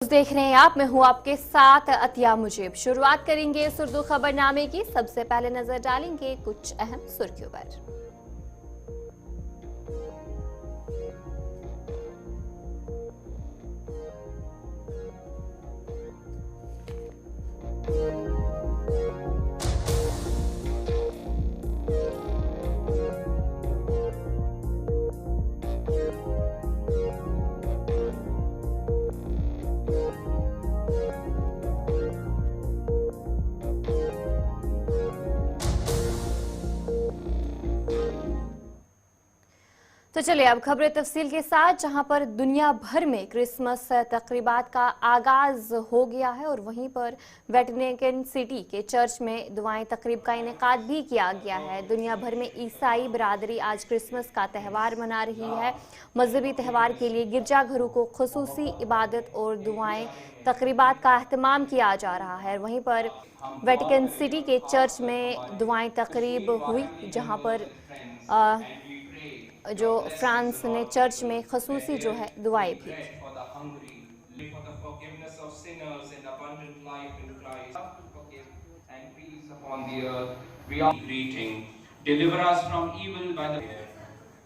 देख रहे हैं आप, मैं हूं आपके साथ अतिया मुजीब। शुरुआत करेंगे इस उर्दू खबरनामे की। सबसे पहले नजर डालेंगे कुछ अहम सुर्खियों पर। तो चलिए अब खबरें तफसील के साथ, जहां पर दुनिया भर में क्रिसमस तकरीबात का आगाज हो गया है और वहीं पर वेटिकन सिटी के चर्च में दुआएं तकरीब का इनेकाद भी किया गया है। दुनिया भर में ईसाई बरादरी आज क्रिसमस का त्यौहार मना रही है। मजहबी त्यौहार के लिए गिरजाघरों को खुसूसी इबादत और दुआएं तकरीबात का अहतमाम किया जा रहा है। वहीं पर वेटिकन सिटी के चर्च में दुआएं तकरीब हुई, जहां पर जो फ्रांस ने चर्च में खसूसी जो है दुआएं भी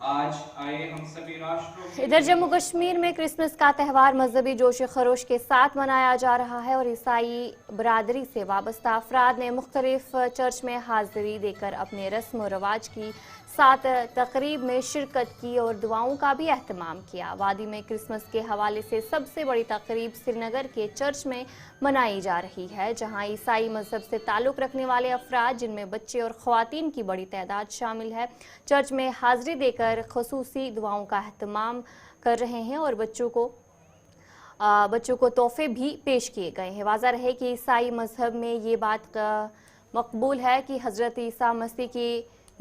आज आए हम सभी राष्ट्रों। इधर जम्मू कश्मीर में क्रिसमस का त्यौहार मजहबी जोश खरोश के साथ मनाया जा रहा है और ईसाई बरादरी से वाबस्ता अफराद ने मुख्तलिफ चर्च में हाजिरी देकर अपने रस्म और रवाज की साथ तकरीब में शिरकत की और दुआओं का भी एहतमाम किया। वादी में क्रिसमस के हवाले से सबसे बड़ी तकरीब श्रीनगर के चर्च में मनाई जा रही है, जहां ईसाई मजहब से ताल्लुक़ रखने वाले अफराद, जिनमें बच्चे और ख़वातीन की बड़ी तादाद शामिल है, चर्च में हाजिरी देकर खुसूसी दुआओं का एहतमाम कर रहे हैं और बच्चों को तोहफे भी पेश किए गए हैं। वाज़ा रहे कि ईसाई मजहब में ये बात मकबूल है कि हज़रत ईसा मसीह की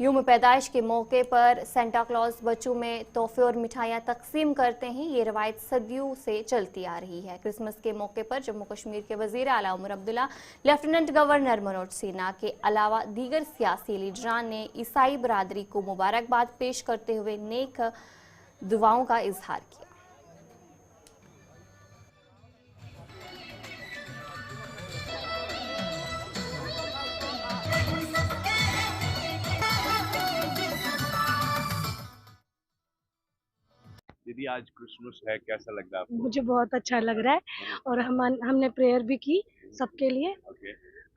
यूम पैदाइश के मौके पर सेंटा क्लॉज बच्चों में तोहफे और मिठाइयाँ तकसीम करते हैं। ये रवायत सदियों से चलती आ रही है। क्रिसमस के मौके पर जम्मू कश्मीर के वज़ीर आला उमर अब्दुल्ला, लेफ्टिनेंट गवर्नर मनोज सिन्हा के अलावा दीगर सियासी लीडरान ने ईसाई बरादरी को मुबारकबाद पेश करते हुए नेक दुआओं का इजहार किया। दीदी आज क्रिसमस है, कैसा लग रहा है आपको? मुझे बहुत अच्छा लग रहा है और हमने प्रेयर भी की सबके लिए।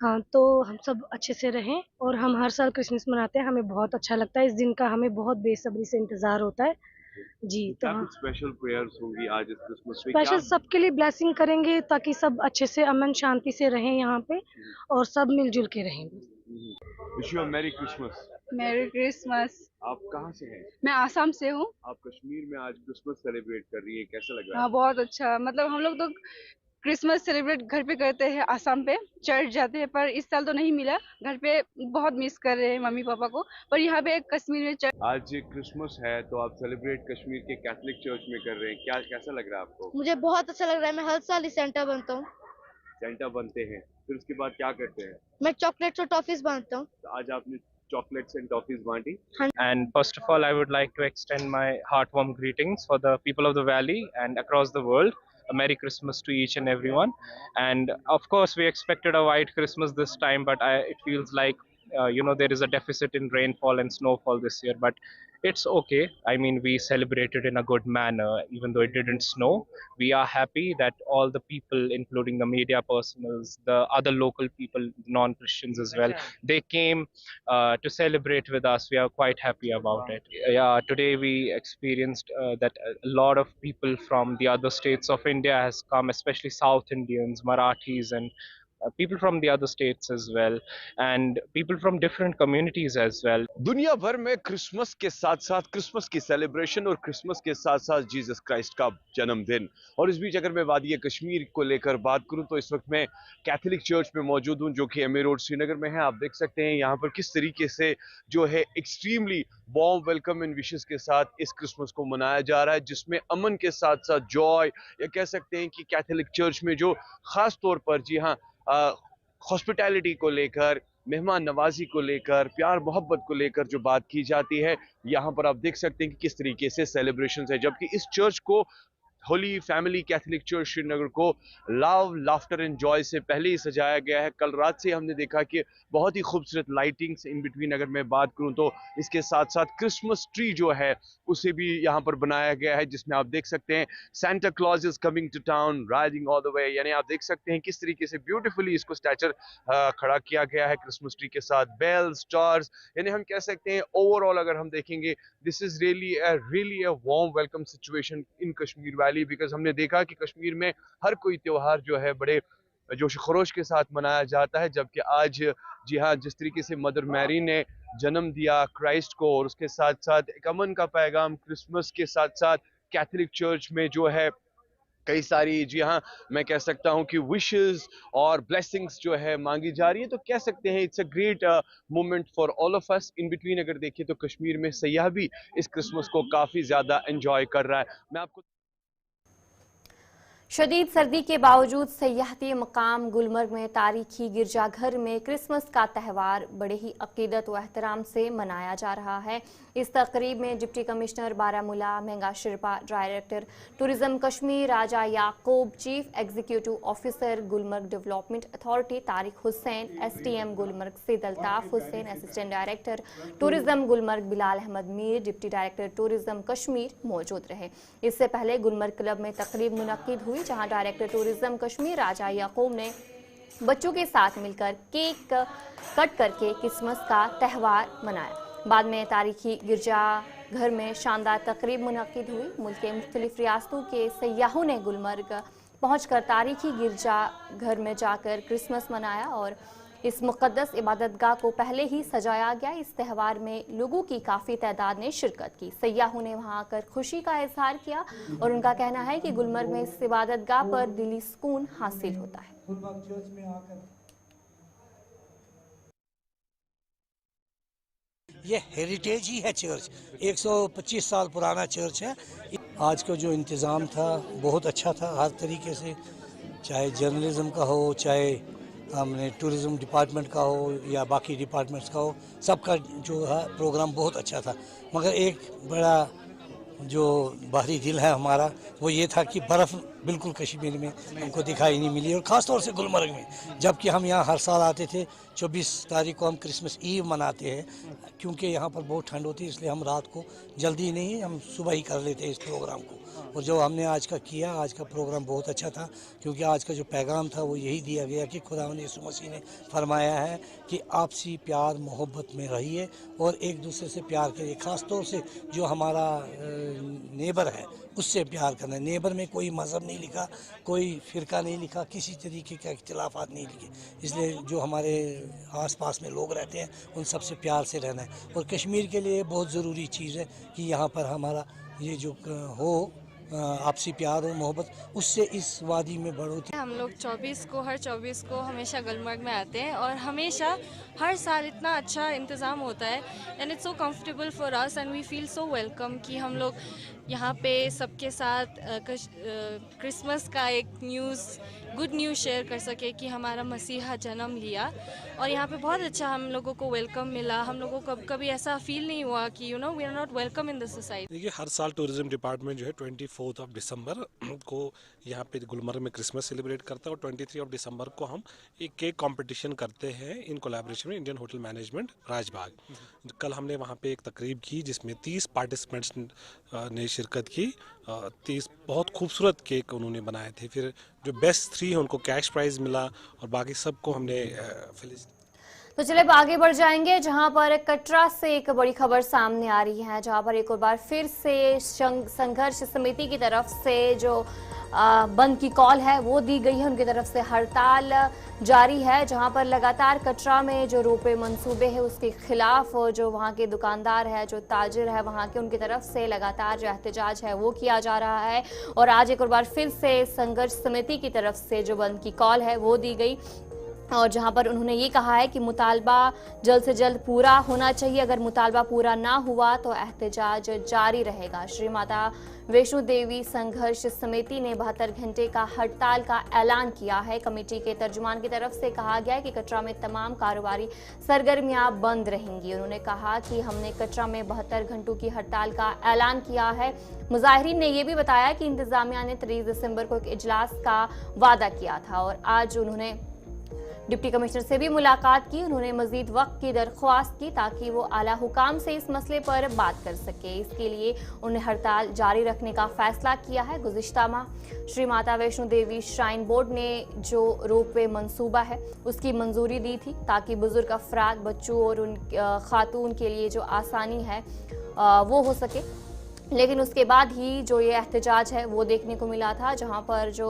हाँ, तो हम सब अच्छे से रहें और हम हर साल क्रिसमस मनाते हैं। हमें बहुत अच्छा लगता है, इस दिन का हमें बहुत बेसब्री से इंतजार होता है जी। तो क्या कुछ स्पेशल प्रेयर्स होंगी आज इस क्रिसमस पे? स्पेशल सबके लिए ब्लेसिंग करेंगे ताकि सब अच्छे से अमन शांति से रहें यहाँ पे और सब मिलजुल के रहेंगे। Wish you merry Christmas. Merry Christmas. आप कहाँ से हैं? मैं आसाम से हूँ। आप कश्मीर में आज क्रिसमस सेलिब्रेट कर रही है, कैसा लग रहा है? हाँ, बहुत अच्छा। मतलब हम लोग तो क्रिसमस सेलिब्रेट घर पे करते हैं, आसाम पे चर्च जाते हैं, पर इस साल तो नहीं मिला। घर पे बहुत मिस कर रहे हैं मम्मी पापा को, पर यहाँ पे कश्मीर में चर्च। आज क्रिसमस है तो आप सेलिब्रेट कश्मीर के कैथोलिक चर्च में कर रहे हैं, क्या कैसा लग रहा है आपको? मुझे बहुत अच्छा लग रहा है। मैं हर साल ही सेंटा बनता हूँ। सेंटा बनते हैं, फिर उसके बाद क्या करते हैं? मैं चॉकलेट्स और टॉफीज बांटता हूँ। तो आज आपने chocolates and toffees बांटी। And first of all, I would like to extend my heartwarm greetings for the people of the valley and across the world. A Merry Christmas to each and everyone. And of course, we expected a white Christmas this time, but it feels like there is a deficit in rainfall and snowfall this year. But it's okay. I mean, we celebrated in a good manner, even though it didn't snow. We are happy that all the people, including the media personals, the other local people, non-Christians as well, they came to celebrate with us. We are quite happy about it. Yeah, today we experienced that a lot of people from the other states of India has come, especially South Indians, Marathis, and people from the other states as well, and people from different communities as well. दुनिया भर में Christmas के साथ साथ Christmas की celebration और Christmas के साथ साथ जीसस क्राइस्ट का जन्मदिन। और इस बीच अगर मैं वादी कश्मीर को लेकर बात करूं तो इस वक्त मैं कैथोलिक चर्च में मौजूद हूं जो कि एमए रोड श्रीनगर में है। आप देख सकते हैं यहाँ पर किस तरीके से जो है extremely warm welcome and wishes के साथ इस क्रिसमस को मनाया जा रहा है, जिसमें अमन के साथ साथ जॉय, या कह सकते हैं कि कैथोलिक चर्च में जो खास तौर पर जी हाँ हॉस्पिटैलिटी को लेकर, मेहमान नवाजी को लेकर, प्यार मोहब्बत को लेकर जो बात की जाती है, यहाँ पर आप देख सकते हैं कि किस तरीके से सेलिब्रेशंस है। जबकि इस चर्च को Holi family Catholic church Srinagar को लव लाफ्टर एंड जॉय से पहले ही सजाया गया है। कल रात से हमने देखा कि बहुत ही खूबसूरत लाइटिंग्स इन बिटवीन अगर मैं बात करूं तो इसके साथ साथ क्रिसमस ट्री जो है उसे भी यहाँ पर बनाया गया है, जिसमें आप देख सकते हैं Santa Claus is coming to town riding all the way, यानी आप देख सकते हैं किस तरीके से ब्यूटीफुली इसको स्टैचर खड़ा किया गया है क्रिसमस ट्री के साथ, बेल्स स्टार्स, यानी हम कह सकते हैं ओवरऑल अगर हम देखेंगे this is really a warm welcome situation in Kashmir valley, because हमने देखा कि कश्मीर में हर कोई त्योहार जो है बड़े जोश खरोश के साथ मनाया जाता है, जबकि आज जी हाँ जिस तरीके से मदर मैरी ने जन्म दिया क्राइस्ट को और उसके साथ साथ एक अमन का पैगाम क्रिसमस के साथ साथ कैथोलिक चर्च में जो है कई सारी जी हाँ मैं कह सकता हूँ कि विशेस और ब्लेसिंग्स जो है मांगी जा रही है, तो कह सकते हैं it's a great moment for all of us. In between अगर देखिए तो कश्मीर में सयाह भी इस क्रिसमस को काफी ज्यादा एंजॉय कर रहा है। मैं आपको शदीद सर्दी के बावजूद सयाहती मकाम गुलमर्ग में तारीखी गिरजाघर में क्रिसमस का त्यौहार बड़े ही अकीदत व एहतराम से मनाया जा रहा है। इस तकरीब में deputy commissioner Baramulla Minga Sherpa, director tourism Kashmir Raja Yaqoob, chief executive officer Gulmarg development authority Tariq Hussain, STM Gulmarg Syed Altaf Hussain, assistant director tourism Gulmarg Bilal Ahmad Mir, deputy director tourism Kashmir मौजूद रहे। इससे पहले गुलमर्ग क्लब में तकरीब मुनक्किद हुई जहां डायरेक्टर टूरिज्म कश्मीर राजा याकूब ने बच्चों के साथ मिलकर केक कट करके क्रिसमस का त्यौहार मनाया। बाद में तारीखी गिरजा घर में शानदार तकरीब मुनक्किद हुई। मुल्क के मुख्तलिफ रियासतों के सयाहों ने गुलमर्ग पहुंचकर तारीखी गिरजा घर में जाकर क्रिसमस मनाया और इस मुक़द्दस इबादतगाह को पहले ही सजाया गया। इस त्यौहार में लोगों की काफ़ी तादाद ने शिरकत की। सयाहों ने वहां आकर खुशी का इजहार किया और उनका कहना है कि गुलमर्ग में इस इबादतगाह पर दिली सुकून हासिल होता है। ये हेरिटेज ही है चर्च, 125 साल पुराना चर्च है। आज का जो इंतज़ाम था बहुत अच्छा था हर तरीके से, चाहे जर्नलिज्म का हो, चाहे हमने टूरिज़्म डिपार्टमेंट का हो या बाकी डिपार्टमेंट्स का हो, सबका जो है प्रोग्राम बहुत अच्छा था। मगर एक बड़ा जो बाहरी दिल है हमारा वो ये था कि बर्फ़ बिल्कुल कश्मीर में हमको दिखाई नहीं मिली, और ख़ास तौर से गुलमर्ग में, जबकि हम यहाँ हर साल आते थे। 24 तारीख को हम क्रिसमस ईव मनाते हैं, क्योंकि यहाँ पर बहुत ठंड होती है, इसलिए हम रात को जल्दी नहीं, हम सुबह ही कर लेते हैं इस प्रोग्राम को। और जो हमने आज का किया, आज का प्रोग्राम बहुत अच्छा था, क्योंकि आज का जो पैगाम था वो यही दिया गया कि खुदावंद यीशु मसीह ने फरमाया है कि आपसी प्यार मोहब्बत में रहिए और एक दूसरे से प्यार करिए। ख़ास तौर से जो हमारा नेबर है उससे प्यार करना है। नेबर में कोई मज़हब नहीं लिखा, कोई फ़िरका नहीं लिखा, किसी तरीके का इख्तिलाफात नहीं लिखे। इसलिए जो हमारे आसपास में लोग रहते हैं उन सब से प्यार से रहना है। और कश्मीर के लिए बहुत ज़रूरी चीज़ है कि यहाँ पर हमारा ये जो हो आपसी प्यार और मोहब्बत, उससे इस वादी में बढ़ोतरी। हम लोग 24 को हमेशा गुलमर्ग में आते हैं और हमेशा हर साल इतना अच्छा इंतज़ाम होता है and it's so comfortable for us and we feel so welcome कि हम लोग यहाँ पे सबके साथ क्रिसमस का एक गुड न्यूज़ शेयर कर सके कि हमारा मसीहा जन्म लिया। और यहाँ पे बहुत अच्छा हम लोगों को वेलकम मिला। हम लोगों को कभी ऐसा फील नहीं हुआ कि we are not welcome in the society. देखिए, हर साल टूरिज्म डिपार्टमेंट जो है 24 दिसंबर को यहाँ पे गुलमर्ग में क्रिसमस सेलिब्रेट करता है और 23 दिसंबर को हम एक केक कंपटीशन करते हैं इन कोलैबोरेशन में इंडियन होटल मैनेजमेंट राजबाग। कल हमने वहाँ पे एक तकरीब की जिसमें 30 पार्टिसिपेंट्स ने शिरकत की। 30 बहुत खूबसूरत केक उन्होंने बनाए थे। फिर जो बेस्ट 3 हैं उनको कैश प्राइज़ मिला और बाकी सबको हमने तो चले अब आगे बढ़ जाएंगे, जहां पर कटरा से एक बड़ी खबर सामने आ रही है, जहां पर एक और बार फिर से संघर्ष समिति की तरफ से जो बंद की कॉल है वो दी गई है। उनकी तरफ से हड़ताल जारी है, जहां पर लगातार कटरा में जो रोपे मंसूबे हैं उसके खिलाफ जो वहां के दुकानदार है, जो ताजिर है वहां के, उनकी तरफ से लगातार जो एहतजाज है वो किया जा रहा है। और आज एक और बार फिर से संघर्ष समिति की तरफ से जो बंद की कॉल है वो दी गई। और जहां पर उन्होंने ये कहा है कि मुतालबा जल्द से जल्द पूरा होना चाहिए। अगर मुतालबा पूरा ना हुआ तो एहतजाज जारी रहेगा। श्री माता वैष्णो देवी संघर्ष समिति ने 72 घंटे का हड़ताल का ऐलान किया है। कमेटी के तर्जुमान की तरफ से कहा गया है कि कटरा में तमाम कारोबारी सरगर्मियां बंद रहेंगी। उन्होंने कहा कि हमने कटरा में 72 घंटों की हड़ताल का ऐलान किया है। मुजाहिरीन ने यह भी बताया कि इंतजामिया ने 23 दिसंबर को एक इजलास का वादा किया था और आज उन्होंने डिप्टी कमिश्नर से भी मुलाकात की। उन्होंने मजीद वक्त की दरख्वास्त की ताकि वो आला हुकाम से इस मसले पर बात कर सके। इसके लिए उन्होंने हड़ताल जारी रखने का फैसला किया है। गुज़िश्ता माह श्री माता वैष्णो देवी श्राइन बोर्ड ने जो रोपवे मंसूबा है उसकी मंजूरी दी थी ताकि बुजुर्ग अफराद, बच्चों और उन खातून के लिए जो आसानी है वो हो सके। लेकिन उसके बाद ही जो ये एहतजाज है वो देखने को मिला था, जहां पर जो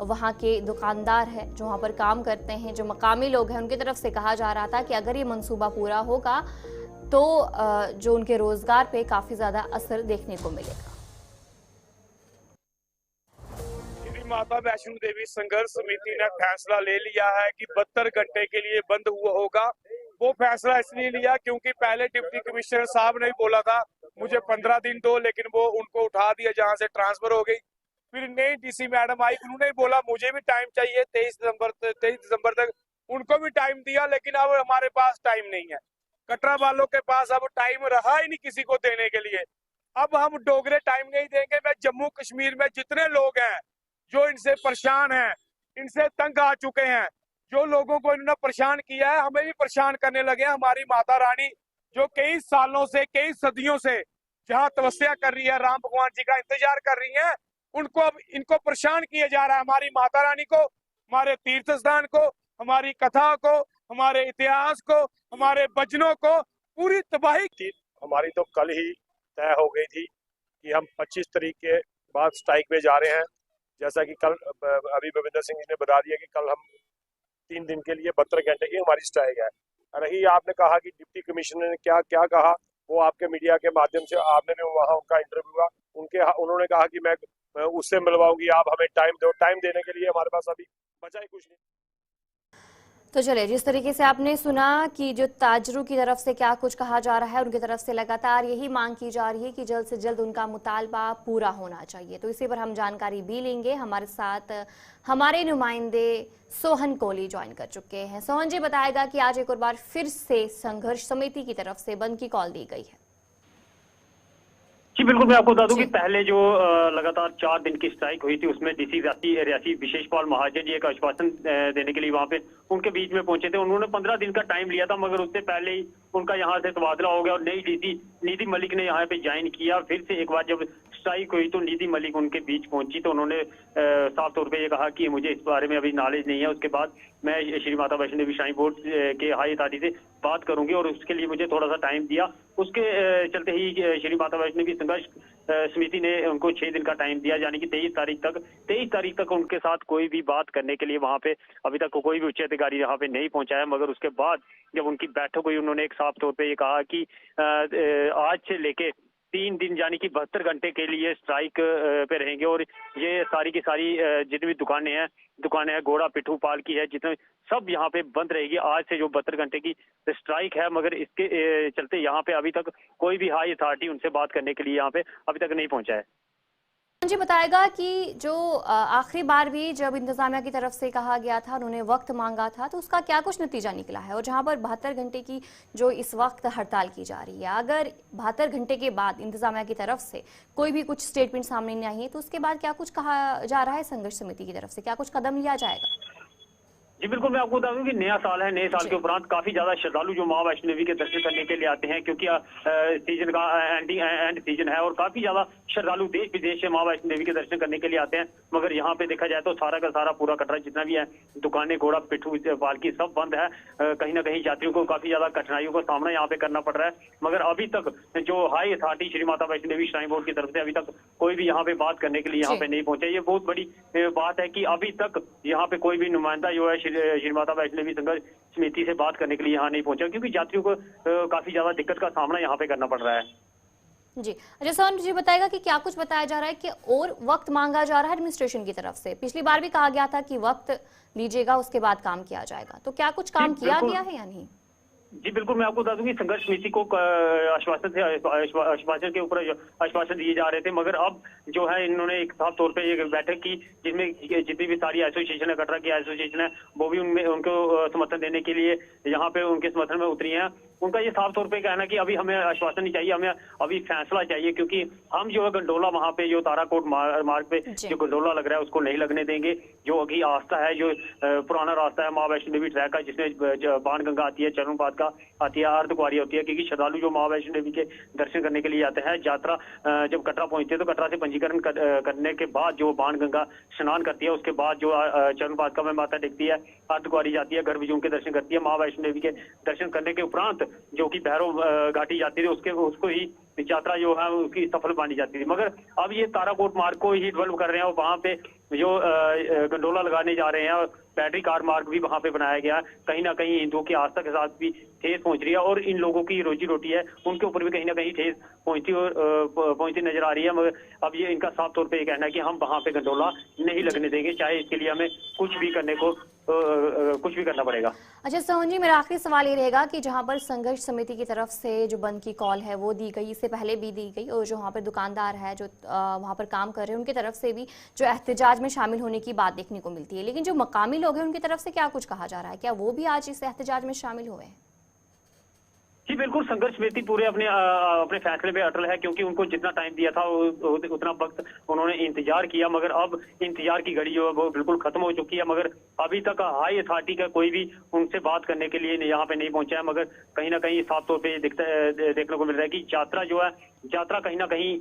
वहां के दुकानदार है, जो वहां पर काम करते हैं, जो मकामी लोग हैं, उनकी तरफ से कहा जा रहा था कि अगर ये मंसूबा पूरा होगा तो जो उनके रोजगार पे काफी ज्यादा असर देखने को मिलेगा। माता वैष्णो देवी संघर्ष समिति ने फैसला ले लिया है कि 72 घंटे के लिए बंद हुआ होगा। वो फैसला इसलिए लिया क्योंकि पहले डिप्टी कमिश्नर साहब ने बोला था मुझे 15 दिन दो, लेकिन वो उनको उठा दिया, जहां से ट्रांसफर हो गई। फिर नई डीसी मैडम आई, उन्होंने बोला मुझे भी टाइम चाहिए 23 दिसंबर तक। उनको भी टाइम दिया, लेकिन अब हमारे पास टाइम नहीं है। कटरा वालों के पास अब टाइम रहा ही नहीं किसी को देने के लिए। अब हम डोगरे टाइम नहीं देंगे। मैं जम्मू कश्मीर में जितने लोग हैं जो इनसे परेशान हैं, इनसे तंग आ चुके हैं, जो लोगों को इन्होंने परेशान किया है, हमें भी परेशान करने लगे हैं। हमारी माता रानी जो कई सालों से, कई सदियों से जहाँ तपस्या कर रही है, राम भगवान जी का इंतजार कर रही है, उनको अब इनको परेशान किया जा रहा है। हमारी माता रानी को, हमारे तीर्थ स्थान को, हमारी कथा को, हमारे इतिहास को, हमारे भजनों को पूरी तबाही की। हमारी तो कल ही तय हो गई थी कि हम 25 तारीख के बाद स्ट्राइक पे जा रहे हैं। जैसा कि कल अभी भविंदर सिंह जी ने बता दिया कि कल हम 3 दिन के लिए 72 घंटे की हमारी स्ट्राइक है। रही आपने कहा कि डिप्टी कमिश्नर ने क्या क्या कहा, वो आपके मीडिया के माध्यम से आपने भी वहाँ उनका इंटरव्यू हुआ, उन्होंने कहा कि मैं उससे मिलवाऊंगी, आप हमें टाइम दो। टाइम देने के लिए हमारे पास अभी बचा ही कुछ नहीं। तो चलिए, जिस तरीके से आपने सुना कि जो ताजरों की तरफ से क्या कुछ कहा जा रहा है, उनकी तरफ से लगातार यही मांग की जा रही है कि जल्द से जल्द उनका मुतालबा पूरा होना चाहिए। तो इसी पर हम जानकारी भी लेंगे। हमारे साथ हमारे नुमाइंदे सोहन कोहली ज्वाइन कर चुके हैं। सोहन जी बताएगा कि आज एक और बार फिर से संघर्ष समिति की तरफ से बंद की कॉल दी गई है। जी बिल्कुल, मैं आपको बता दूं कि पहले जो लगातार 4 दिन की स्ट्राइक हुई थी उसमें डीसी रियासी विशेष पाल महाजन जी एक आश्वासन देने के लिए वहां पे उनके बीच में पहुंचे थे। उन्होंने 15 दिन का टाइम लिया था, मगर उससे पहले ही उनका यहाँ से तबादला हो गया और नई डीसी निधि मलिक ने यहाँ पे ज्वाइन किया। फिर से एक बार जब स्ट्राइक हुई तो निधि मलिक उनके बीच पहुंची तो उन्होंने साफ तौर पे ये कहा कि मुझे इस बारे में अभी नॉलेज नहीं है। उसके बाद मैं श्री माता वैष्णो देवी श्राइन बोर्ड के हाई अथॉरिटी से बात करूंगी और उसके लिए मुझे थोड़ा सा टाइम दिया। उसके चलते ही श्री माता वैष्णो देवी संघर्ष समिति ने उनको 6 दिन का टाइम दिया, यानी कि 23 तारीख तक उनके साथ कोई भी बात करने के लिए वहां पे अभी तक कोई भी उच्च अधिकारी यहाँ पे नहीं पहुंचा है। मगर उसके बाद जब उनकी बैठक हुई, उन्होंने एक साफ तौर पे ये कहा कि आज से लेके 3 दिन यानी कि 72 घंटे के लिए स्ट्राइक पे रहेंगे और ये सारी की सारी जितनी भी दुकानें हैं, घोड़ा पिट्ठू पाल की है, जितने सब यहाँ पे बंद रहेगी आज से जो 72 घंटे की स्ट्राइक है। मगर इसके चलते यहाँ पे अभी तक कोई भी हाई अथॉरिटी उनसे बात करने के लिए यहाँ पे अभी तक नहीं पहुंचा है। जी बताएगा कि जो आखिरी बार भी जब इंतजामिया की तरफ से कहा गया था, उन्होंने वक्त मांगा था, तो उसका क्या कुछ नतीजा निकला है? और जहां पर 72 घंटे की जो इस वक्त हड़ताल की जा रही है, अगर 72 घंटे के बाद इंतजामिया की तरफ से कोई भी कुछ स्टेटमेंट सामने नहीं आई है तो उसके बाद क्या कुछ कहा जा रहा है संघर्ष समिति की तरफ से, क्या कुछ कदम लिया जाएगा? जी बिल्कुल, मैं आपको बता दूं कि नया साल है, नए साल के उपरांत काफी ज्यादा श्रद्धालु जो मां वैष्णो देवी के दर्शन करने के लिए आते हैं, क्योंकि सीजन का एंड सीजन है और काफी ज्यादा श्रद्धालु देश विदेश से मां वैष्णो देवी के दर्शन करने के लिए आते हैं। मगर यहाँ पे देखा जाए तो सारा का सारा पूरा कटरा जितना भी है, दुकानें, घोड़ा पिट्ठू पालकी सब बंद है। कहीं ना कहीं यात्रियों को काफी ज्यादा कठिनाइयों का सामना यहाँ पे करना पड़ रहा है। मगर अभी तक जो high authority Shri Mata Vaishno Devi shrine board की तरफ से अभी तक कोई भी यहाँ पे बात करने के लिए यहाँ पे नहीं पहुंचा। ये बहुत बड़ी बात है कि अभी तक यहाँ पे कोई भी नुमाइंदा जो है श्री माता वैष्णो देवी संघर्ष समिति से बात करने के लिए यहाँ नहीं पहुंचा, क्योंकि यात्रियों को काफी ज्यादा दिक्कत का सामना यहाँ पे करना पड़ रहा है। जी। अच्छा सोहन जी बताएगा कि क्या कुछ बताया जा रहा है कि और वक्त मांगा जा रहा है एडमिनिस्ट्रेशन की तरफ से? पिछली बार भी कहा गया था कि वक्त लीजिएगा उसके बाद काम किया जाएगा, तो क्या कुछ काम किया गया है या नहीं? जी बिल्कुल, मैं आपको बता दूं कि संघर्ष समिति को आश्वासन के ऊपर आश्वासन दिए जा रहे थे, मगर अब जो है इन्होंने एक साफ तौर पे एक बैठक की जिसमें जितनी भी सारी एसोसिएशन है, कटरा की एसोसिएशन है, वो भी उनमें उनको समर्थन देने के लिए यहाँ पे उनके समर्थन में उतरी हैं। उनका ये साफ तौर पे कहना कि अभी हमें आश्वासन नहीं चाहिए, हमें अभी फैसला चाहिए, क्योंकि हम जो है गंडोला वहाँ पे जो ताराकोट मार्ग पे जो गंडोला लग रहा है उसको नहीं लगने देंगे। जो अभी रास्ता है, जो पुराना रास्ता है माँ वैष्णो देवी ट्रैक का, जिसमें बाणगंगा आती है, चरणपाद का आती है, अर्धकुआरी होती है, क्योंकि श्रद्धालु जो माँ वैष्णो देवी के दर्शन करने के लिए आते हैं, यात्रा जब कटरा पहुंचते हैं तो कटरा से पंजीकरण करने के बाद जो बाणगंगा स्नान करती है, उसके बाद जो चरणपाद का में माथा टेकती है, अर्धकुआरी जाती है, गर्भजून के दर्शन करती है, माँ वैष्णो देवी के दर्शन करने के उपरांत जो कि भैरव घाटी जाती थी उसको ही यात्रा जो है उसकी सफल मानी जाती थी। मगर अब ये ताराकोट मार्ग को ही डेवलप कर रहे हैं और वहाँ पे जो गंडोला लगाने जा रहे हैं और बैटरी कार मार्ग भी वहाँ पे बनाया गया है। कहीं ना कहीं हिंदुओं की आस्था के साथ भी ठेस पहुंच रही है और इन लोगों की रोजी रोटी है उनके ऊपर भी कहीं ना कहीं ठेस पहुंचती नजर आ रही है। मगर अब ये इनका साफ तौर पे ये कहना है कि हम वहाँ पे गंडोला नहीं लगने देंगे, चाहे इसके लिए हमें कुछ भी करना पड़ेगा। अच्छा सोहन जी, मेरा आखिरी सवाल ये रहेगा कि जहां पर संघर्ष समिति की तरफ से जो बंद की कॉल है वो दी गई, इससे पहले भी दी गई, और जो वहां पर दुकानदार है जो वहां पर काम कर रहे हैं उनकी तरफ से भी जो एहतजाज में शामिल होने की बात देखने को मिलती है, लेकिन जो मकामी लोग हैं उनकी तरफ से क्या कुछ कहा जा रहा है? क्या वो भी आज इस एहतजाज में शामिल हुए हैं? जी बिल्कुल, संघर्ष समिति पूरे अपने फैसले पे अटल है, क्योंकि उनको जितना टाइम दिया था उतना वक्त उन्होंने इंतजार किया, मगर अब इंतजार की घड़ी जो है वो बिल्कुल खत्म हो चुकी है। मगर अभी तक हाई अथॉरिटी का कोई भी उनसे बात करने के लिए यहाँ पे नहीं पहुंचा है। मगर कहीं ना कहीं साफ तौर पे देखने को मिल रहा है कि यात्रा कहीं ना कहीं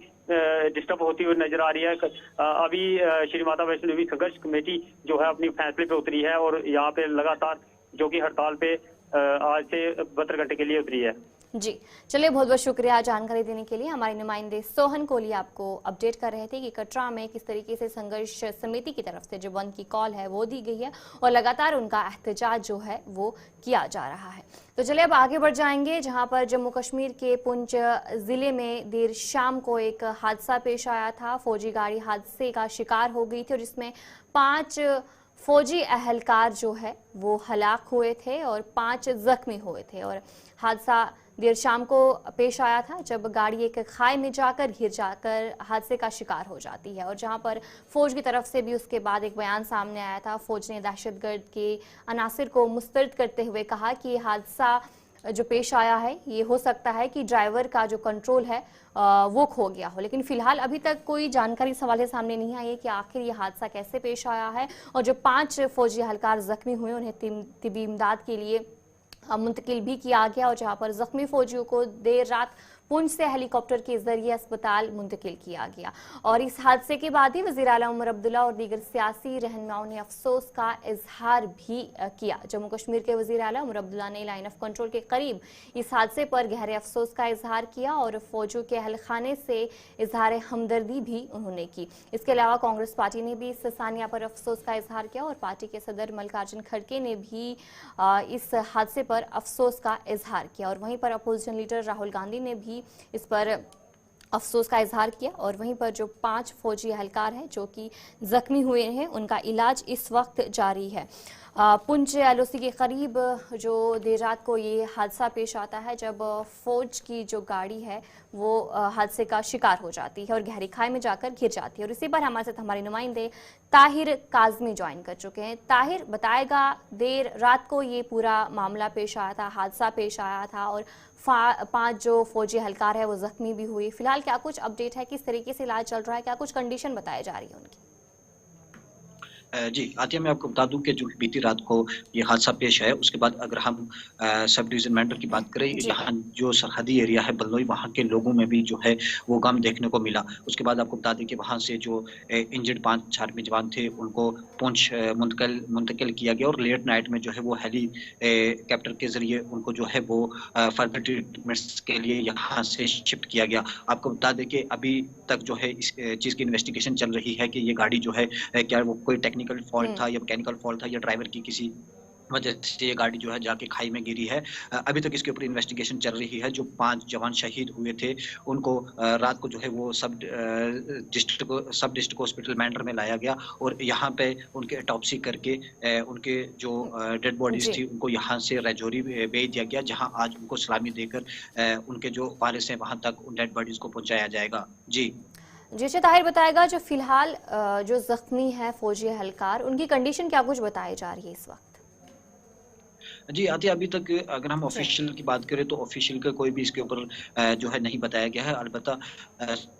डिस्टर्ब होती हुई नजर आ रही है। अभी श्री माता वैष्णो देवी संघर्ष कमेटी जो है अपनी फैसले पे उतरी है और यहाँ पे लगातार जो कि हड़ताल पे आज से 72 घंटे के लिए उतरी है। जी चलिए, बहुत बहुत शुक्रिया जानकारी देने के लिए। हमारे नुमाइंदे सोहन कोहली आपको अपडेट कर रहे थे कि कटरा में किस तरीके से संघर्ष समिति की तरफ से जो बंद की कॉल है वो दी गई है और लगातार उनका एहतजाज जो है वो किया जा रहा है। तो चलिए अब आगे बढ़ जाएंगे, जहां पर जम्मू कश्मीर के पुंछ जिले में देर शाम को एक हादसा पेश आया था। फौजी गाड़ी हादसे का शिकार हो गई थी और इसमें 5 फौजी अहलकार जो है वो हलाक हुए थे और 5 जख्मी हुए थे। और हादसा देर शाम को पेश आया था जब गाड़ी एक खाई में गिर जाकर हादसे का शिकार हो जाती है। और जहां पर फौज की तरफ से भी उसके बाद एक बयान सामने आया था। फौज ने दहशतगर्द के अनासिर को मुस्तरद करते हुए कहा कि ये हादसा जो पेश आया है ये हो सकता है कि ड्राइवर का जो कंट्रोल है वो खो गया हो, लेकिन फिलहाल अभी तक कोई जानकारी सवाल सामने नहीं आई है कि आखिर ये हादसा कैसे पेश आया है। और जो 5 फौजी एहलकार जख्मी हुए उन्हें तिब्बी इमदाद के लिए मुंतकिल भी किया गया और जहां पर जख्मी फौजियों को देर रात पुंछ से हेलीकॉप्टर के जरिए अस्पताल मुंतकिल किया गया। और इस हादसे के बाद ही वज़ीर आला उमर अब्दुल्ला और दीगर सियासी रहनुमाओं ने अफसोस का इजहार भी किया। जम्मू कश्मीर के वज़ीर आला उमर अब्दुल्ला ने लाइन ऑफ कंट्रोल के करीब इस हादसे पर गहरे अफसोस का इजहार किया और फौजियों के अहल खाने से इजहार हमदर्दी भी उन्होंने की। इसके अलावा कांग्रेस पार्टी ने भी इस सानिया पर अफसोस का इजहार किया और पार्टी के सदर मल्लिकार्जुन खड़गे ने भी इस हादसे पर अफसोस का इजहार किया। और वहीं पर अपोजिशन लीडर राहुल गांधी ने भी इस पर अफसोस का इजहार किया। और वहीं पर जो 5 फौजी एहलकार हैं जो कि जख्मी हुए हैं उनका इलाज इस वक्त जारी है। पुंछ एलओसी के करीब जो देर रात को ये हादसा पेश आता है जब फौज की जो गाड़ी है वो हादसे का शिकार हो जाती है और गहरी खाई में जाकर गिर जाती है। और इसी पर हमारे साथ हमारे नुमाइंदे ताहिर काजमी ज्वाइन कर चुके हैं। ताहिर बताएगा, देर रात को ये पूरा मामला पेश आया था, हादसा पेश आया था और 5 जो फौजी एहलकार है वो जख्मी भी हुए। फिलहाल क्या कुछ अपडेट है, किस तरीके से इलाज चल रहा है, क्या कुछ कंडीशन बताई जा रही है उनकी? जी आतिया, मैं आपको बता दूं कि जो बीती रात को ये हादसा पेश है उसके बाद अगर हम सब डिवीजन मैंडर की बात करें, यहाँ जो सरहदी एरिया है बल्लोई, वहाँ के लोगों में भी जो है वो गम देखने को मिला। उसके बाद आपको बता दें कि वहाँ से जो इंजर्ड 5 आर्मी जवान थे उनको पुंछ मुंतकिल किया गया और लेट नाइट में जो है वो हेलीकॉप्टर के जरिए उनको जो है वो फर्दर ट्रीटमेंट्स के लिए यहाँ से शिफ्ट किया गया। आपको बता दें कि अभी तक जो है इस चीज़ की इन्वेस्टिगेशन चल रही है कि ये गाड़ी जो है क्या वो कोई टेक्निकल फॉल्ट था या मैकेनिकल फॉल्ट था या ड्राइवर की किसी वजह से ये गाड़ी जो है जाके खाई में गिरी है। अभी तक इसके ऊपर इन्वेस्टिगेशन चल रही है। जो 5 जवान शहीद हुए थे उनको रात को जो है वो सब डिस्ट्रिक्ट हॉस्पिटल मैंडर में लाया गया और यहाँ पे उनके ऑटोप्सी करके उनके जो डेड बॉडीज थी उनको यहाँ से राजौरी भेज दिया गया, जहाँ आज उनको सलामी देकर उनके जो वारिस हैं वहाँ तक उन डेड बॉडीज को पहुँचाया जाएगा। जी जी ताहिर बताएगा, जो फिलहाल जो जख्मी है फौजी एहलकार, उनकी कंडीशन क्या कुछ बताई जा रही है इस वक्त? जी आतिया, अभी तक अगर हम ऑफिशियल की बात करें तो ऑफिशियल का कोई भी इसके ऊपर जो है नहीं बताया गया है। अलबत्ता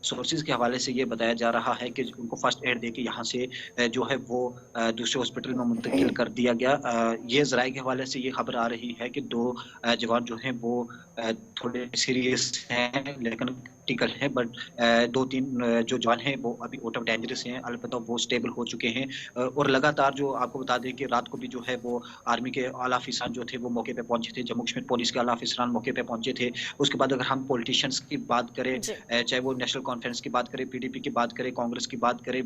सोर्सेज के हवाले से ये बताया जा रहा है कि उनको फर्स्ट एड देके यहाँ से जो है वो दूसरे हॉस्पिटल में मुंतकिल कर दिया गया। ये ज़राए के हवाले से ये खबर आ रही है कि 2 जवान जो हैं वो थोड़े सीरियस हैं लेकिन क्रिटिकल है, बट 2-3 जो जवान हैं वो अभी आउट ऑफ डेंजरस हैं। अलबत्ता वो स्टेबल हो चुके हैं और लगातार जो आपको बता दें कि रात को भी जो है वो आर्मी के आला अफसरान जो थे वो मौके पे पहुंचे थे, जम्मू कश्मीर पुलिस के आला अफसरान मौके पे पहुंचे थे। उसके बाद अगर हम पॉलिटिशियंस की बात करें, चाहे वो नेशनल कॉन्फ्रेंस की बात करें, PDP की बात करें, कांग्रेस की बात करें,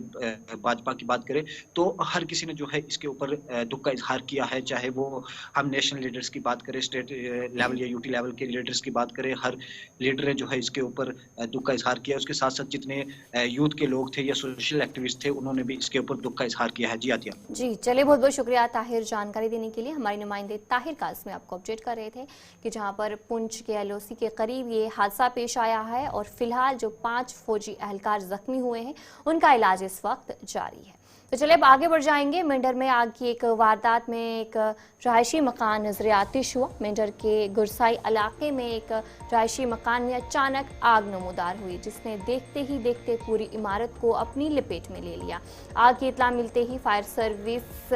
भाजपा की बात करें, तो हर किसी ने जो है इसके ऊपर दुख का इजहार किया है। चाहे वो हम नेशनल लीडर्स की बात करें, स्टेट लेवल या यूटी लेवल के लीडर्स की बात करें, हर लीडर ने जो है इसके ऊपर दुख का इजहार किया। उसके साथ साथ जितने यूथ के लोग थे या सोशल एक्टिविस्ट थे उन्होंने भी इसके ऊपर दुख का इजहार किया है। जी आतिया। जी चलिए, बहुत बहुत शुक्रिया ताहिर जानकारी देने के लिए। हमारे नुमाइंदे ताहिर कास में आपको अपडेट कर रहे थे कि जहां पर पुंछ के LOC के करीब ये हादसा पेश आया है और फिलहाल जो 5 फौजी एहलकार जख्मी हुए हैं उनका इलाज इस वक्त जारी है। तो चलिए अब आगे बढ़ जाएंगे। मेंढर में आग की एक वारदात में एक रहायशी मकान नजर आतिश हुआ। मेंढर के गुरसाई इलाके में एक रहायशी मकान में अचानक आग नमूदार हुई, जिसने देखते ही देखते पूरी इमारत को अपनी लपेट में ले लिया। आग की इत्ला मिलते ही फायर सर्विस,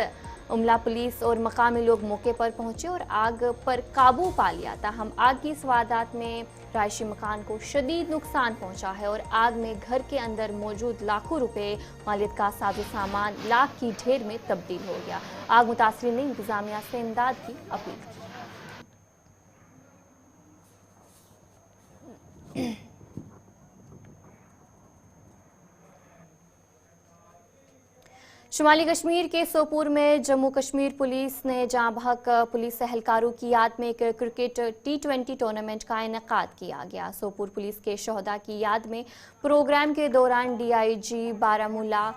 उमला पुलिस और मकामी लोग मौके पर पहुंचे और आग पर काबू पा लिया। ताहम आग की इस वारदात में रहायशी मकान को शदीद नुकसान पहुंचा है और आग में घर के अंदर मौजूद लाखों रुपए मालियत का साजो सामान लाख की ढेर में तब्दील हो गया। आग मुतासरीन ने इंतजामिया से इमदाद की अपील की। शुमाली कश्मीर के सोपुर में जम्मू कश्मीर पुलिस ने जहां बहक पुलिस एहलकारों की याद में एक क्रिकेट T20 टूर्नामेंट का इनेकाद किया गया। सोपुर पुलिस के शहदा की याद में प्रोग्राम के दौरान DIG बारामूला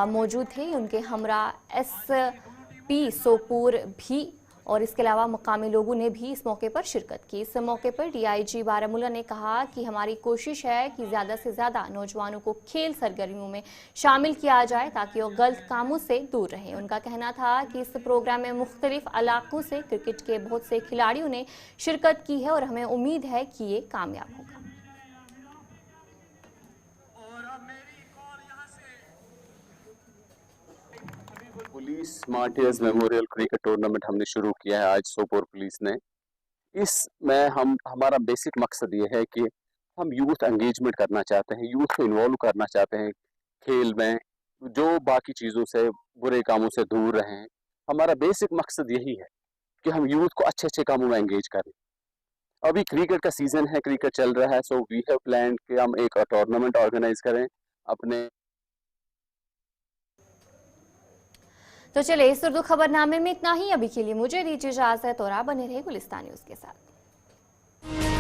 मौजूद थे। उनके हमरा SP सोपुर भी और इसके अलावा मुकामी लोगों ने भी इस मौके पर शिरकत की। इस मौके पर DIG बारामूला ने कहा कि हमारी कोशिश है कि ज़्यादा से ज़्यादा नौजवानों को खेल सरगर्मियों में शामिल किया जाए ताकि वो गलत कामों से दूर रहें। उनका कहना था कि इस प्रोग्राम में मुख्तलिफ इलाकों से क्रिकेट के बहुत से खिलाड़ियों ने शिरकत की है और हमें उम्मीद है कि ये कामयाब होगा। Police martyrs memorial cricket tournament हमने शुरू किया है आज सोपोर पुलिस ने। इसमें हमारा बेसिक मकसद ये है कि हम यूथ एंगेजमेंट करना चाहते हैं, यूथ को इन्वॉल्व करना चाहते हैं खेल में, जो बाकी चीज़ों से बुरे कामों से दूर रहें। हमारा बेसिक मकसद यही है कि हम यूथ को अच्छे अच्छे कामों में एंगेज करें। अभी क्रिकेट का सीज़न है, क्रिकेट चल रहा है, सो वी हैव प्लान कि हम एक टूर्नामेंट ऑर्गेनाइज करें अपने। तो चले इस उर्दू खबरनामे में इतना ही। अभी के लिए मुझे दीजिए इजाजत और आप बने रहे गुलिस्तान न्यूज़ के साथ।